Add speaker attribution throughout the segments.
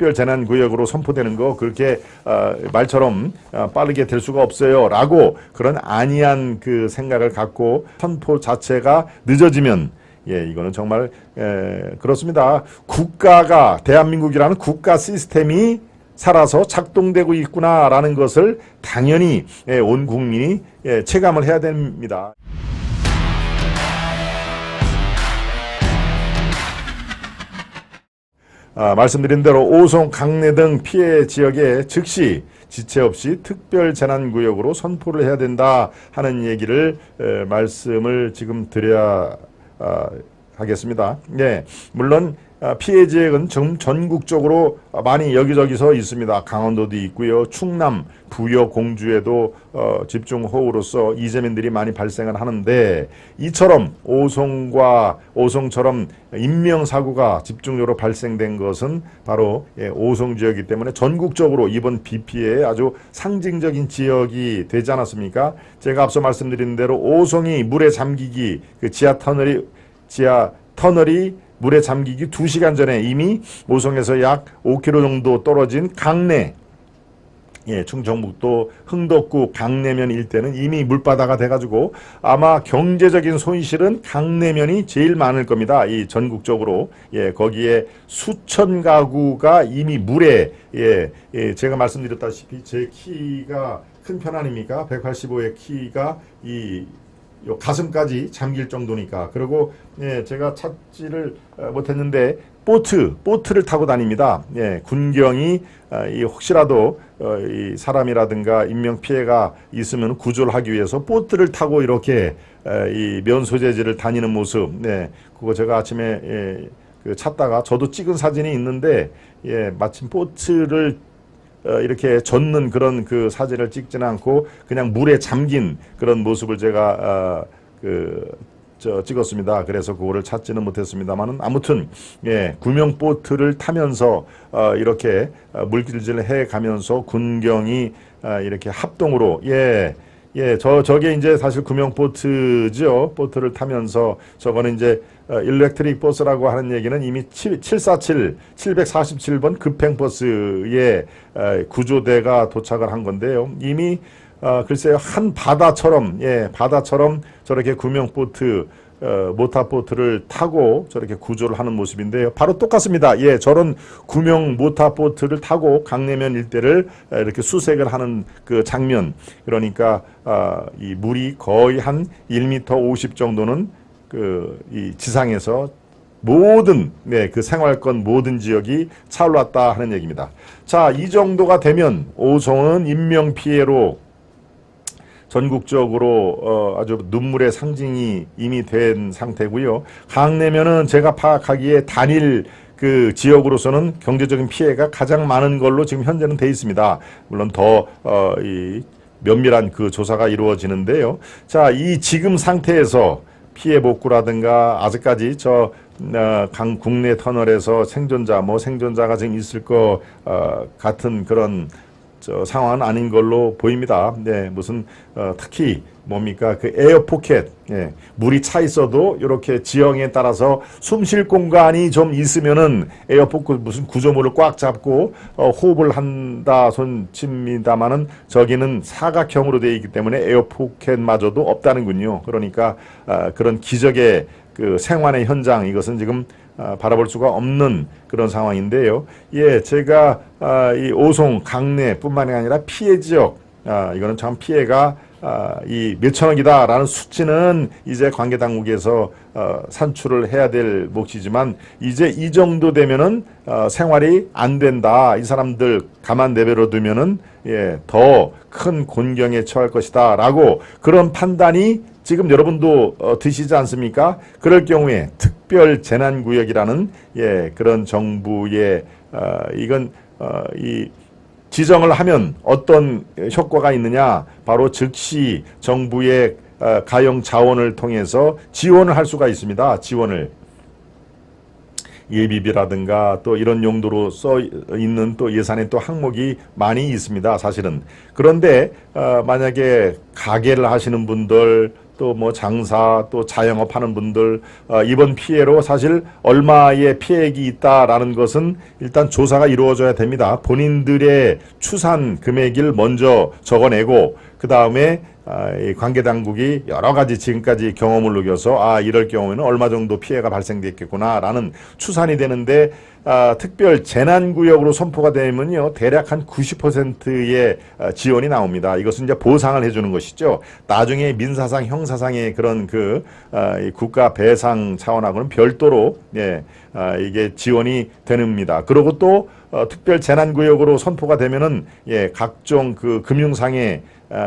Speaker 1: 특별재난구역으로 선포되는 거 그렇게 말처럼 빠르게 될 수가 없어요 라고 그런 안이한 그 생각을 갖고 선포 자체가 늦어지면 이거는 정말 그렇습니다. 국가가 대한민국이라는 국가 시스템이 살아서 작동되고 있구나라는 것을 당연히 온 국민이 체감을 해야 됩니다. 말씀드린 대로 오송, 강내 등 피해 지역에 즉시 지체 없이 특별재난구역으로 선포를 해야 된다 하는 얘기를 말씀을 지금 드려야 하겠습니다. 물론 피해 지역은 전국적으로 많이 여기저기서 있습니다. 강원도도 있고요. 충남, 부여, 공주에도 집중호우로서 이재민들이 많이 발생을 하는데 이처럼 오송처럼 인명사고가 집중적으로 발생된 것은 바로 오송 지역이기 때문에 전국적으로 이번 비 피해의 아주 상징적인 지역이 되지 않았습니까? 제가 앞서 말씀드린 대로 오송이 물에 잠기기 지하 터널이 물에 잠기기 2시간 전에 이미 오송에서 약 5km 정도 떨어진 강내, 충청북도 흥덕구 강내면 일대는 이미 물바다가 돼가지고 아마 경제적인 손실은 강내면이 제일 많을 겁니다. 이 전국적으로. 거기에 수천 가구가 이미 물에, 제가 말씀드렸다시피 제 키가 큰 편 아닙니까? 185의 키가 요 가슴까지 잠길 정도니까. 그리고 제가 찾지를 못했는데 보트를 타고 다닙니다. 군경이 혹시라도 이 사람이라든가 인명 피해가 있으면 구조를 하기 위해서 보트를 타고 이렇게 이 면 소재지를 다니는 모습. 그거 제가 아침에 찾다가 저도 찍은 사진이 있는데 마침 보트를 이렇게 젓는 그런 그 사진을 찍지는 않고 그냥 물에 잠긴 그런 모습을 제가 찍었습니다. 그래서 그거를 찾지는 못했습니다만은 아무튼 구명 보트를 타면서 이렇게 물길질을 해 가면서 군경이 이렇게 합동으로 저게 이제 사실 구명보트죠. 보트를 타면서 저거는 이제 일렉트릭 버스라고 하는 얘기는 이미 747번 급행버스에 구조대가 도착을 한 건데요. 이미 글쎄요, 한 바다처럼 저렇게 구명보트 모타보트를 타고 저렇게 구조를 하는 모습인데요. 바로 똑같습니다. 저런 구명 모타보트를 타고 강내면 일대를 이렇게 수색을 하는 그 장면. 그러니까 이 물이 거의 한 1m 50 정도는 이 지상에서 모든 그 생활권 모든 지역이 차올랐다 하는 얘기입니다. 자, 이 정도가 되면 오송은 인명 피해로 전국적으로 아주 눈물의 상징이 이미 된 상태고요. 강내면은 제가 파악하기에 단일 그 지역으로서는 경제적인 피해가 가장 많은 걸로 지금 현재는 돼 있습니다. 물론 더 이 면밀한 그 조사가 이루어지는데요. 자, 이 지금 상태에서 피해 복구라든가 아직까지 강 국내 터널에서 생존자가 지금 있을 것 같은 그런 상황은 아닌 걸로 보입니다. 무슨 특히 뭡니까 그 에어 포켓, 물이 차 있어도 이렇게 지형에 따라서 숨 쉴 공간이 좀 있으면은 에어 포켓 무슨 구조물을 꽉 잡고 호흡을 한다 손칩니다만은 저기는 사각형으로 되어 있기 때문에 에어 포켓마저도 없다는군요. 그러니까 그런 기적의 그 생환의 현장, 이것은 지금 바라볼 수가 없는 그런 상황인데요. 제가 이 오송, 강내뿐만이 아니라 피해 지역, 이거는 참 피해가 이 몇천억이다라는 수치는 이제 관계 당국에서 산출을 해야 될 몫이지만 이제 이 정도 되면은 생활이 안 된다. 이 사람들 가만 내버려 두면은 더 큰 곤경에 처할 것이다라고 그런 판단이 지금 여러분도 드시지 않습니까? 그럴 경우에 특별 재난구역이라는 그런 정부의 이건 이 지정을 하면 어떤 효과가 있느냐? 바로 즉시 정부의 가용 자원을 통해서 지원을 할 수가 있습니다. 지원을. 예비비라든가 또 이런 용도로 써 있는 또 예산에 또 항목이 많이 있습니다. 사실은. 그런데 만약에 가게를 하시는 분들 또 뭐 장사, 또 자영업 하는 분들, 이번 피해로 사실 얼마의 피해액이 있다라는 것은 일단 조사가 이루어져야 됩니다. 본인들의 추산 금액을 먼저 적어내고, 그 다음에 이 관계당국이 여러 가지 지금까지 경험을 녹여서 이럴 경우에는 얼마 정도 피해가 발생됐겠구나라는 추산이 되는데, 특별 재난구역으로 선포가 되면요, 대략 한 90%의 지원이 나옵니다. 이것은 이제 보상을 해주는 것이죠. 나중에 민사상, 형사상의 그런 이 국가 배상 차원하고는 별도로 이게 지원이 됩니다. 그리고 또 특별 재난구역으로 선포가 되면은 각종 금융상의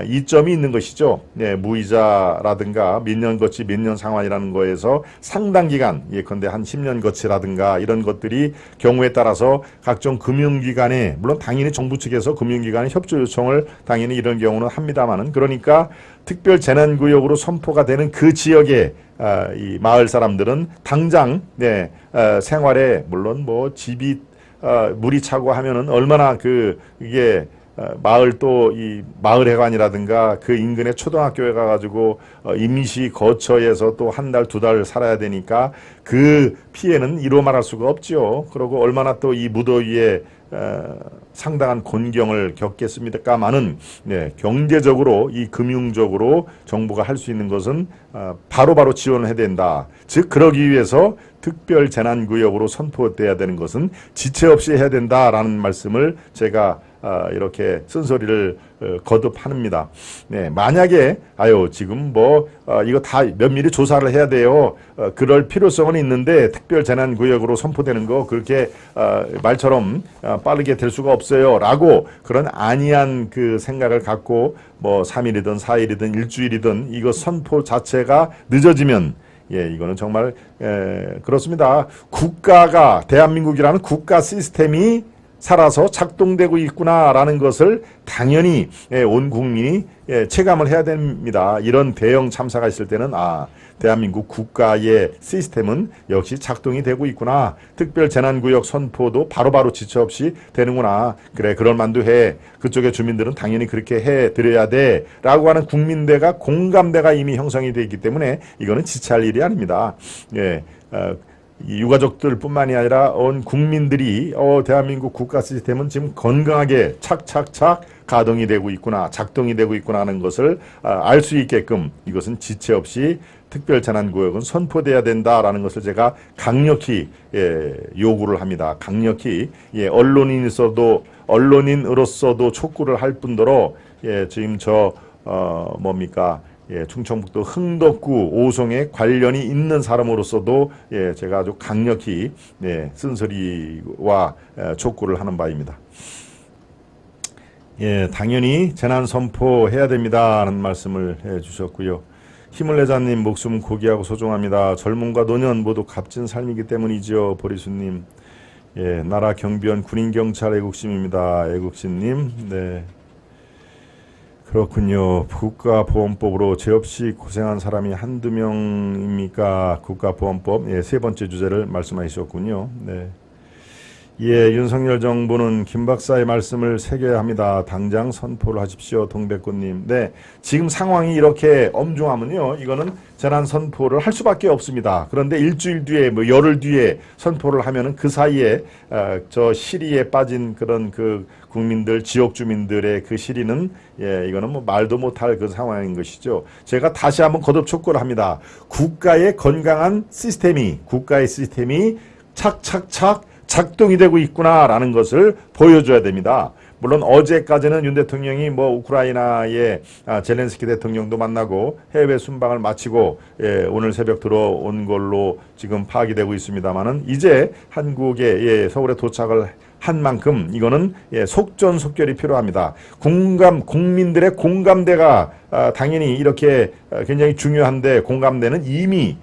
Speaker 1: 이점이 있는 것이죠. 무이자라든가 민년 거치, 민년 상환이라는 거에서 상당 기간, 예컨대 한 10년 거치라든가 이런 것들이 경우에 따라서 각종 금융기관에, 물론 당연히 정부 측에서 금융기관에 협조 요청을 당연히 이런 경우는 합니다만은, 그러니까 특별 재난구역으로 선포가 되는 그 지역의 이 마을 사람들은 당장 생활에, 물론 뭐 집이 물이 차고 하면은 얼마나 이게 마을, 또 이 마을회관이라든가 그 인근의 초등학교에 가가지고 임시 거처에서 또 한 달, 두 달 살아야 되니까 그 피해는 이루 말할 수가 없지요. 그리고 얼마나 또 이 무더위에 상당한 곤경을 겪겠습니까마는, 경제적으로, 이 금융적으로 정부가 할 수 있는 것은 바로바로 지원을 해야 된다. 즉 그러기 위해서 특별 재난구역으로 선포돼야 되는 것은 지체 없이 해야 된다라는 말씀을 제가 이렇게 쓴소리를 거듭합니다. 만약에 지금 이거 다 면밀히 조사를 해야 돼요. 그럴 필요성은 있는데 특별 재난구역으로 선포되는 거 그렇게 말처럼 빠르게 될 수가 없어요 라고, 그런 안이한 생각을 갖고 3일이든 4일이든 일주일이든 이거 선포 자체가 늦어지면, 이거는 정말 그렇습니다. 국가가, 대한민국이라는 국가 시스템이 살아서 작동되고 있구나라는 것을 당연히 온 국민이 체감을 해야 됩니다. 이런 대형 참사가 있을 때는 대한민국 국가의 시스템은 역시 작동이 되고 있구나. 특별 재난구역 선포도 바로바로 지체 없이 되는구나. 그래, 그럴 만도 해. 그쪽의 주민들은 당연히 그렇게 해드려야 돼. 라고 하는 국민대가, 공감대가 이미 형성이 되어 있기 때문에 이거는 지체할 일이 아닙니다. 이 유가족들 뿐만이 아니라 온 국민들이 대한민국 국가 시스템은 지금 건강하게 착착착 가동이 되고 있구나, 작동이 되고 있구나 하는 것을 알 수 있게끔 이것은 지체 없이 특별 재난구역은 선포돼야 된다라는 것을 제가 강력히 요구를 합니다. 강력히 언론인으로서도 촉구를 할 뿐더러 지금 충청북도 흥덕구 오송에 관련이 있는 사람으로서도 제가 아주 강력히 쓴소리와 촉구를 하는 바입니다. 당연히 재난 선포해야 됩니다 하는 말씀을 해주셨고요. 힘을 내자님, 목숨 고귀하고 소중합니다. 젊음과 노년 모두 값진 삶이기 때문이지요. 보리수님, 나라 경비원 군인경찰 애국심입니다. 애국심님, 그렇군요. 국가보험법으로 죄 없이 고생한 사람이 한두 명입니까? 국가보험법, 세 번째 주제를 말씀하셨군요. 윤석열 정부는 김 박사의 말씀을 새겨야 합니다. 당장 선포를 하십시오. 동백꽃님. 지금 상황이 이렇게 엄중하면요, 이거는 재난 선포를 할 수밖에 없습니다. 그런데 일주일 뒤에, 열흘 뒤에 선포를 하면은 그 사이에 저 시리에 빠진 그런 국민들, 지역 주민들의 그 시리는 이거는 말도 못할 그 상황인 것이죠. 제가 다시 한번 거듭 촉구를 합니다. 국가의 건강한 국가의 시스템이 착착착 작동이 되고 있구나라는 것을 보여줘야 됩니다. 물론 어제까지는 윤 대통령이 우크라이나의 젤렌스키 대통령도 만나고 해외 순방을 마치고 오늘 새벽 들어온 걸로 지금 파악이 되고 있습니다만은, 이제 한국에 서울에 도착을 한 만큼 이거는 속전속결이 필요합니다. 국민들의 공감대가 당연히 이렇게 굉장히 중요한데, 공감대는 이미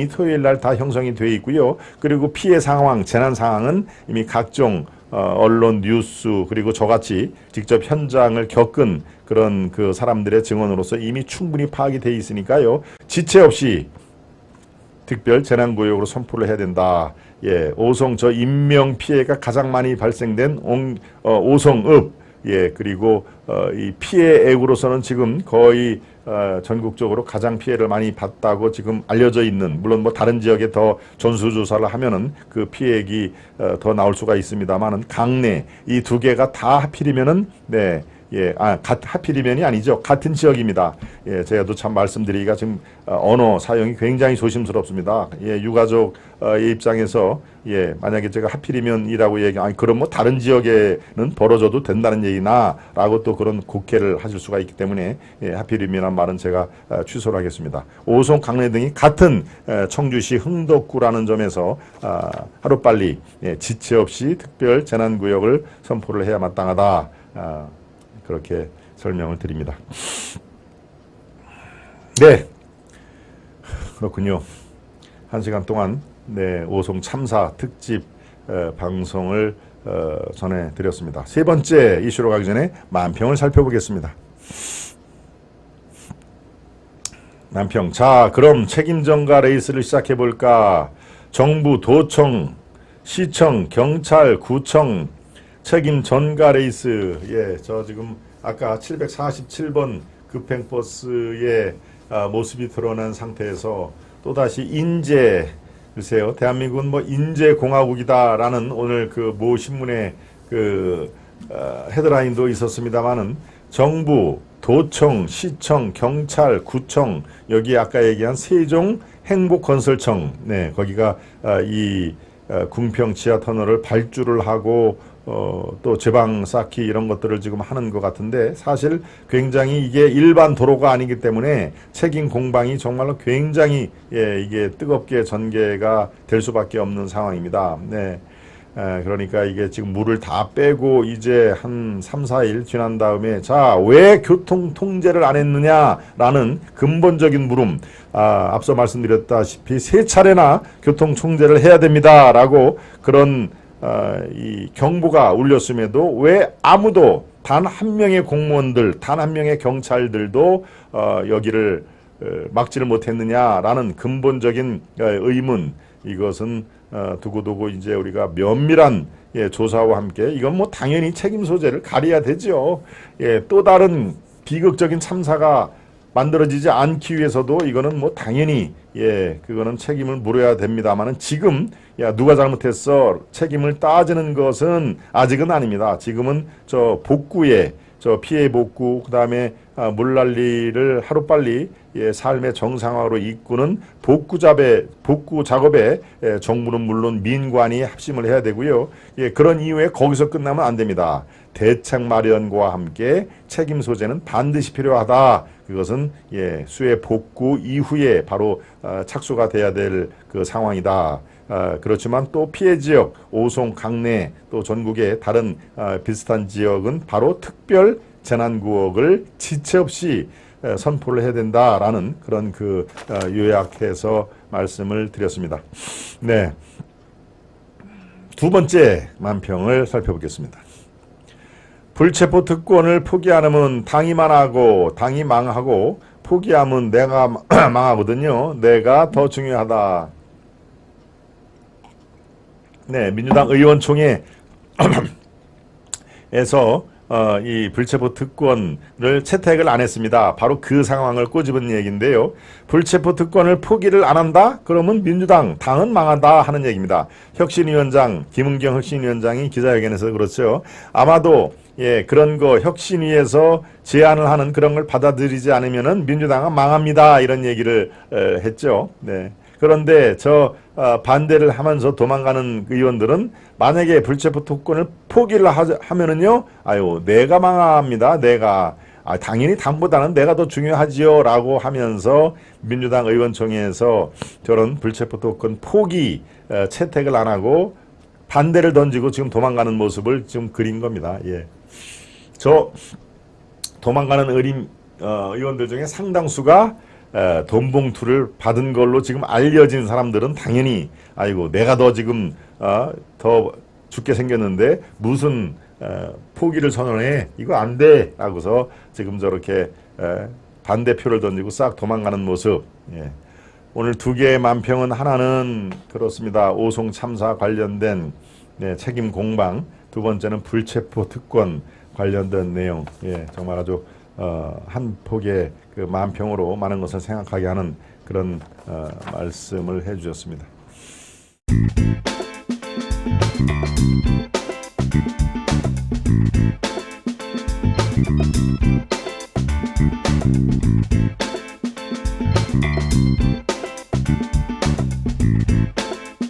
Speaker 1: 토요일 날 다 형성이 되어 있고요. 그리고 피해 상황, 재난 상황은 이미 각종 언론, 뉴스, 그리고 저같이 직접 현장을 겪은 그런 사람들의 증언으로서 이미 충분히 파악이 되어 있으니까요. 지체 없이 특별 재난구역으로 선포를 해야 된다. 오송 인명 피해가 가장 많이 발생된 오송읍 예, 그리고 이 피해액으로서는 지금 거의 전국적으로 가장 피해를 많이 봤다고 지금 알려져 있는, 물론 뭐 다른 지역에 더 전수조사를 하면은 그 피해액이 더 나올 수가 있습니다만은 강내 이 두 개가 다 하필이면은 네. 예, 하필이면이 아니죠. 같은 지역입니다. 예, 제가 또 참 말씀드리기가 지금 언어 사용이 굉장히 조심스럽습니다. 예, 유가족의 입장에서 예, 만약에 제가 하필이면이라고 그럼 뭐 다른 지역에는 벌어져도 된다는 얘기나라고 또 그런 곡해를 하실 수가 있기 때문에 예, 하필이면이라는 말은 제가 취소를 하겠습니다. 오송, 강내 등이 같은 청주시 흥덕구라는 점에서 하루빨리 예, 지체 없이 특별 재난구역을 선포를 해야 마땅하다. 그렇게 설명을 드립니다. 네, 그렇군요. 1시간 동안 네, 오송 참사 특집 방송을 전해드렸습니다. 세 번째 이슈로 가기 전에 만평을 살펴보겠습니다. 만평. 자, 그럼 책임전가 레이스를 시작해볼까? 정부, 도청, 시청, 경찰, 구청 책임 전가 레이스. 예, 저 지금 아까 747번 급행버스의 모습이 드러난 상태에서 또다시 인재, 글쎄요, 대한민국은 뭐 인재공화국이다라는 오늘 그 모 신문에 그 헤드라인도 있었습니다만은 정부, 도청, 시청, 경찰, 구청, 여기 아까 얘기한 세종 행복건설청, 네, 거기가 이 궁평 지하터널을 발주를 하고 또 제방 쌓기 이런 것들을 지금 하는 것 같은데, 사실 굉장히 이게 일반 도로가 아니기 때문에 책임 공방이 정말로 굉장히 예, 이게 뜨겁게 전개가 될 수밖에 없는 상황입니다. 네. 그러니까 이게 지금 물을 다 빼고 이제 한 3, 4일 지난 다음에 자, 왜 교통 통제를 안 했느냐라는 근본적인 물음, 앞서 말씀드렸다시피 3차례나 교통 통제를 해야 됩니다라고 그런 이 경보가 울렸음에도 왜 아무도, 단 한 명의 공무원들, 단 한 명의 경찰들도 여기를 막지를 못했느냐라는 근본적인 의문, 이것은 두고두고 이제 우리가 면밀한 예, 조사와 함께 이건 뭐 당연히 책임 소재를 가려야 되죠. 예, 또 다른 비극적인 참사가 만들어지지 않기 위해서도 이거는 뭐 당연히 예, 그거는 책임을 물어야 됩니다만은 지금 야, 누가 잘못했어 책임을 따지는 것은 아직은 아닙니다. 지금은 저 복구에, 저 피해 복구, 그 다음에 물난리를 하루빨리 예, 삶의 정상화로 이끄는 복구 작업에 예, 정부는 물론 민관이 합심을 해야 되고요. 예, 그런 이후에 거기서 끝나면 안 됩니다. 대책 마련과 함께 책임 소재는 반드시 필요하다. 그것은 예, 수해 복구 이후에 바로 착수가 돼야 될 그 상황이다. 그렇지만 또 피해 지역, 오송, 강내, 또 전국의 다른 비슷한 지역은 바로 특별 재난구역을 지체 없이 선포를 해야 된다라는 그런 그 요약해서 말씀을 드렸습니다. 네, 두 번째 만평을 살펴보겠습니다. 불체포 특권을 포기 안 하면 당이 망하고 포기하면 내가 망하거든요. 내가 더 중요하다. 네, 민주당 의원총회에서 이 불체포 특권을 채택을 안 했습니다. 바로 그 상황을 꼬집은 얘기인데요. 불체포 특권을 포기를 안 한다? 그러면 당은 망한다 하는 얘기입니다. 혁신위원장, 김은경 혁신위원장이 기자회견에서 그렇죠. 아마도 예, 그런 거 혁신위에서 제안을 하는 그런 걸 받아들이지 않으면은 민주당은 망합니다. 이런 얘기를 했죠. 네. 그런데 반대를 하면서 도망가는 의원들은 만약에 불체포 특권을 포기를 하면은요, 내가 망합니다. 당연히 당보다는 내가 더 중요하지요. 라고 하면서 민주당 의원총회에서 저런 불체포 특권 포기 채택을 안 하고 반대를 던지고 지금 도망가는 모습을 지금 그린 겁니다. 예. 저 도망가는 의원들 중에 상당수가 돈 봉투를 받은 걸로 지금 알려진 사람들은 당연히 내가 더 지금 더 죽게 생겼는데 무슨 포기를 선언해, 이거 안 돼 라고서 지금 저렇게 반대표를 던지고 싹 도망가는 모습. 예. 오늘 두 개의 만평은, 하나는 그렇습니다. 오송 참사 관련된 책임 공방, 두 번째는 불체포 특권 관련된 내용, 예, 정말 아주 한 폭의 그 만평으로 많은 것을 생각하게 하는 그런 말씀을 해주셨습니다.